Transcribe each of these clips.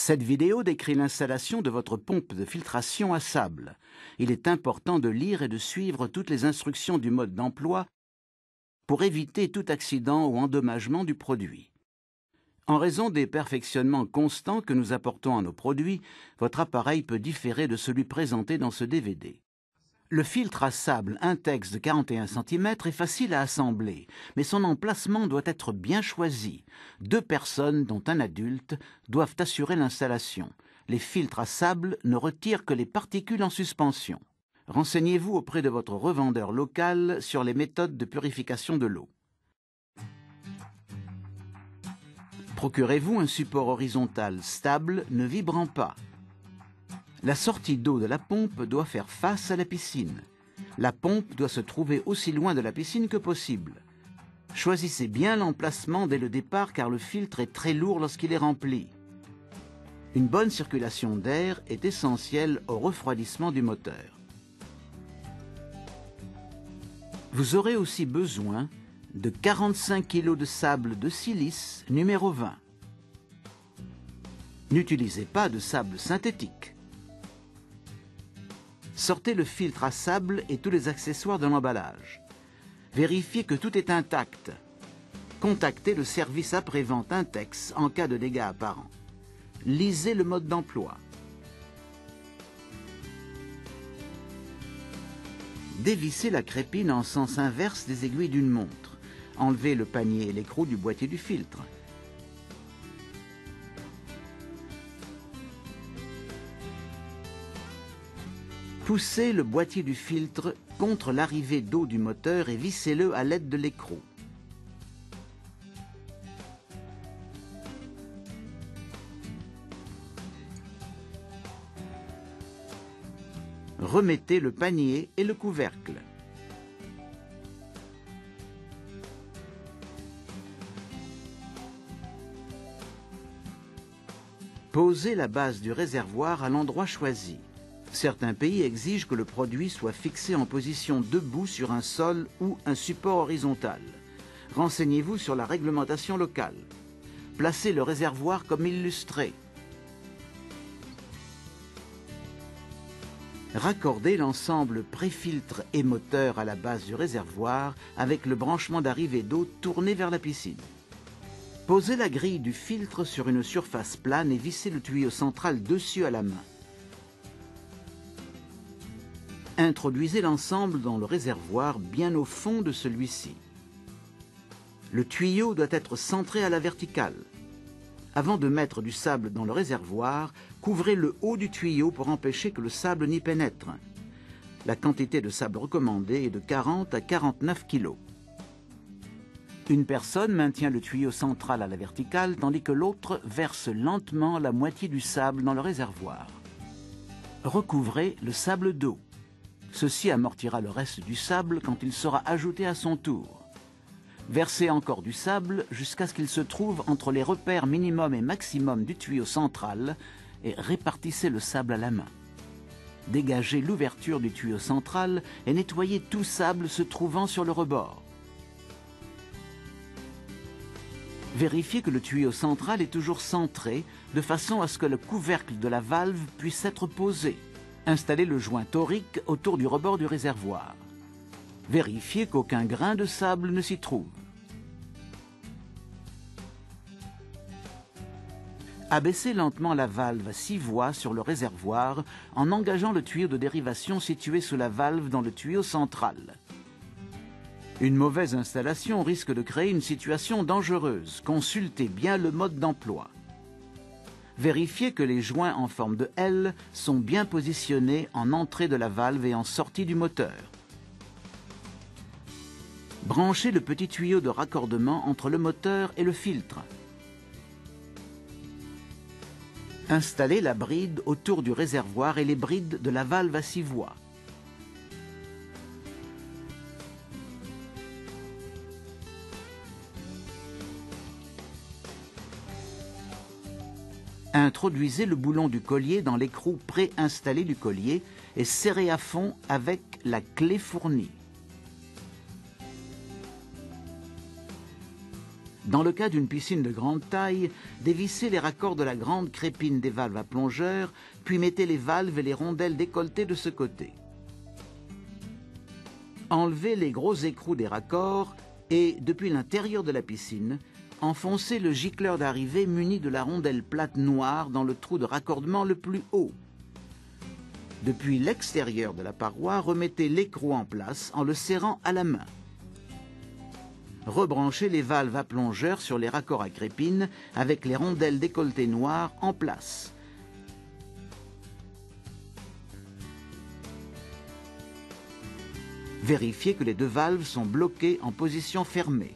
Cette vidéo décrit l'installation de votre pompe de filtration à sable. Il est important de lire et de suivre toutes les instructions du mode d'emploi pour éviter tout accident ou endommagement du produit. En raison des perfectionnements constants que nous apportons à nos produits, votre appareil peut différer de celui présenté dans ce DVD. Le filtre à sable Intex de 41 cm est facile à assembler, mais son emplacement doit être bien choisi. 2 personnes, dont un adulte, doivent assurer l'installation. Les filtres à sable ne retirent que les particules en suspension. Renseignez-vous auprès de votre revendeur local sur les méthodes de purification de l'eau. Procurez-vous un support horizontal stable ne vibrant pas. La sortie d'eau de la pompe doit faire face à la piscine. La pompe doit se trouver aussi loin de la piscine que possible. Choisissez bien l'emplacement dès le départ car le filtre est très lourd lorsqu'il est rempli. Une bonne circulation d'air est essentielle au refroidissement du moteur. Vous aurez aussi besoin de 45 kg de sable de silice numéro 20. N'utilisez pas de sable synthétique. Sortez le filtre à sable et tous les accessoires de l'emballage. Vérifiez que tout est intact. Contactez le service après-vente Intex en cas de dégâts apparents. Lisez le mode d'emploi. Dévissez la crépine en sens inverse des aiguilles d'une montre. Enlevez le panier et l'écrou du boîtier du filtre. Poussez le boîtier du filtre contre l'arrivée d'eau du moteur et vissez-le à l'aide de l'écrou. Remettez le panier et le couvercle. Posez la base du réservoir à l'endroit choisi. Certains pays exigent que le produit soit fixé en position debout sur un sol ou un support horizontal. Renseignez-vous sur la réglementation locale. Placez le réservoir comme illustré. Raccordez l'ensemble pré-filtre et moteur à la base du réservoir avec le branchement d'arrivée d'eau tourné vers la piscine. Posez la grille du filtre sur une surface plane et vissez le tuyau central dessus à la main. Introduisez l'ensemble dans le réservoir bien au fond de celui-ci. Le tuyau doit être centré à la verticale. Avant de mettre du sable dans le réservoir, couvrez le haut du tuyau pour empêcher que le sable n'y pénètre. La quantité de sable recommandée est de 40 à 49 kg. Une personne maintient le tuyau central à la verticale tandis que l'autre verse lentement la moitié du sable dans le réservoir. Recouvrez le sable d'eau. Ceci amortira le reste du sable quand il sera ajouté à son tour. Versez encore du sable jusqu'à ce qu'il se trouve entre les repères minimum et maximum du tuyau central et répartissez le sable à la main. Dégagez l'ouverture du tuyau central et nettoyez tout sable se trouvant sur le rebord. Vérifiez que le tuyau central est toujours centré de façon à ce que le couvercle de la valve puisse être posé. Installez le joint torique autour du rebord du réservoir. Vérifiez qu'aucun grain de sable ne s'y trouve. Abaissez lentement la valve à 6 voies sur le réservoir en engageant le tuyau de dérivation situé sous la valve dans le tuyau central. Une mauvaise installation risque de créer une situation dangereuse. Consultez bien le mode d'emploi. Vérifiez que les joints en forme de L sont bien positionnés en entrée de la valve et en sortie du moteur. Branchez le petit tuyau de raccordement entre le moteur et le filtre. Installez la bride autour du réservoir et les brides de la valve à 6 voies. Introduisez le boulon du collier dans l'écrou préinstallé du collier et serrez à fond avec la clé fournie. Dans le cas d'une piscine de grande taille, dévissez les raccords de la grande crépine des valves à plongeur, puis mettez les valves et les rondelles décolletées de ce côté. Enlevez les gros écrous des raccords et, depuis l'intérieur de la piscine, enfoncez le gicleur d'arrivée muni de la rondelle plate noire dans le trou de raccordement le plus haut. Depuis l'extérieur de la paroi, remettez l'écrou en place en le serrant à la main. Rebranchez les valves à plongeur sur les raccords à crépine avec les rondelles décolletées noires en place. Vérifiez que les deux valves sont bloquées en position fermée.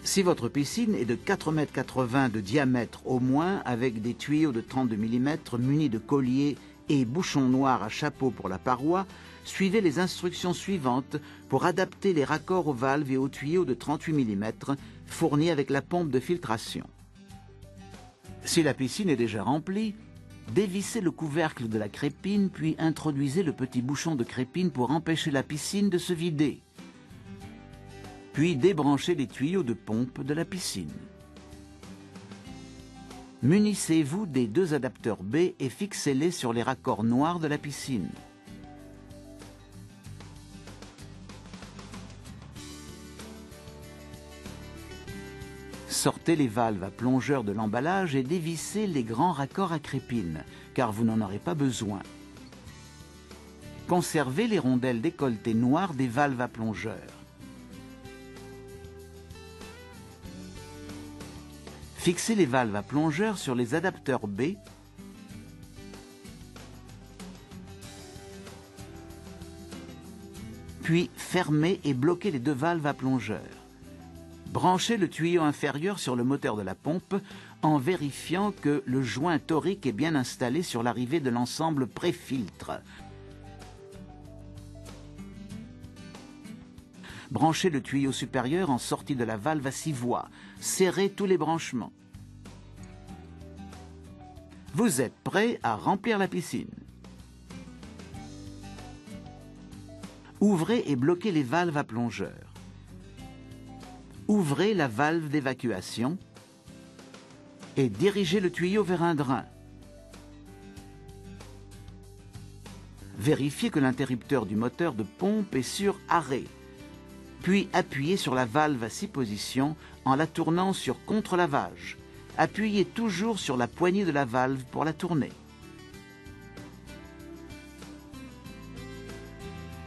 Si votre piscine est de 4,80 m de diamètre au moins, avec des tuyaux de 32 mm munis de colliers et bouchons noirs à chapeau pour la paroi, suivez les instructions suivantes pour adapter les raccords aux valves et aux tuyaux de 38 mm fournis avec la pompe de filtration. Si la piscine est déjà remplie, dévissez le couvercle de la crépine puis introduisez le petit bouchon de crépine pour empêcher la piscine de se vider. Puis débranchez les tuyaux de pompe de la piscine. Munissez-vous des deux adapteurs B et fixez-les sur les raccords noirs de la piscine. Sortez les valves à plongeur de l'emballage et dévissez les grands raccords à crépine, car vous n'en aurez pas besoin. Conservez les rondelles décolletées noires des valves à plongeur. Fixez les valves à plongeur sur les adapteurs B puis fermez et bloquez les deux valves à plongeur. Branchez le tuyau inférieur sur le moteur de la pompe en vérifiant que le joint torique est bien installé sur l'arrivée de l'ensemble pré-filtre. Branchez le tuyau supérieur en sortie de la valve à 6 voies. Serrez tous les branchements. Vous êtes prêt à remplir la piscine. Ouvrez et bloquez les valves à plongeur. Ouvrez la valve d'évacuation et dirigez le tuyau vers un drain. Vérifiez que l'interrupteur du moteur de pompe est sur arrêt. Puis appuyez sur la valve à 6 positions en la tournant sur contre-lavage. Appuyez toujours sur la poignée de la valve pour la tourner.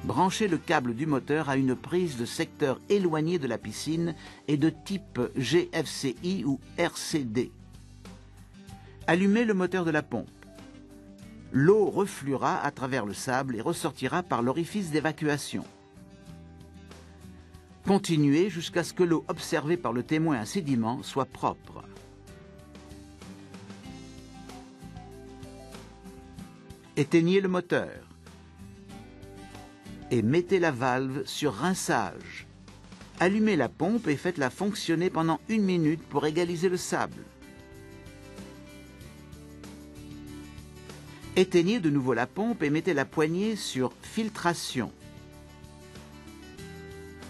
Branchez le câble du moteur à une prise de secteur éloigné de la piscine et de type GFCI ou RCD. Allumez le moteur de la pompe. L'eau refluera à travers le sable et ressortira par l'orifice d'évacuation. Continuez jusqu'à ce que l'eau observée par le témoin à sédiment soit propre. Éteignez le moteur et mettez la valve sur rinçage. Allumez la pompe et faites-la fonctionner pendant 1 minute pour égaliser le sable. Éteignez de nouveau la pompe et mettez la poignée sur filtration.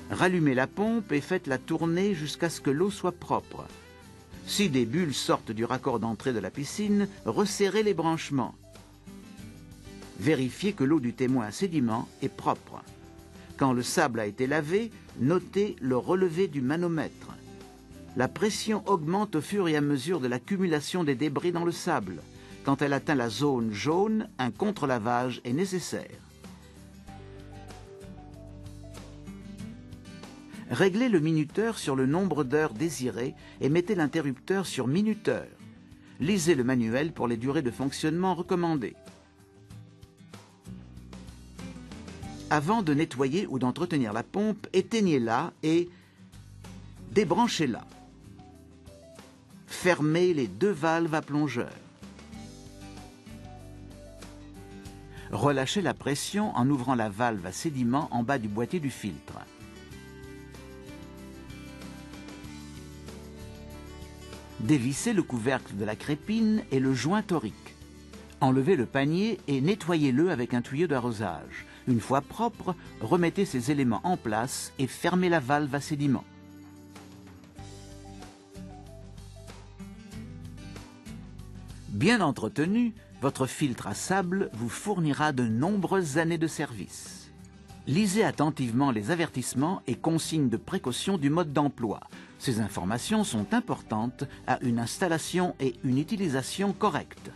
Rallumez la pompe et faites-la tourner jusqu'à ce que l'eau soit propre. Si des bulles sortent du raccord d'entrée de la piscine, resserrez les branchements. Vérifiez que l'eau du témoin à sédiment est propre. Quand le sable a été lavé, notez le relevé du manomètre. La pression augmente au fur et à mesure de l'accumulation des débris dans le sable. Quand elle atteint la zone jaune, un contre-lavage est nécessaire. Réglez le minuteur sur le nombre d'heures désirées et mettez l'interrupteur sur minuteur. Lisez le manuel pour les durées de fonctionnement recommandées. Avant de nettoyer ou d'entretenir la pompe, éteignez-la et débranchez-la. Fermez les deux valves à plongeur. Relâchez la pression en ouvrant la valve à sédiment en bas du boîtier du filtre. Dévissez le couvercle de la crépine et le joint torique. Enlevez le panier et nettoyez-le avec un tuyau d'arrosage. Une fois propre, remettez ces éléments en place et fermez la valve à sédiment. Bien entretenu, votre filtre à sable vous fournira de nombreuses années de service. Lisez attentivement les avertissements et consignes de précaution du mode d'emploi. Ces informations sont importantes à une installation et une utilisation correcte.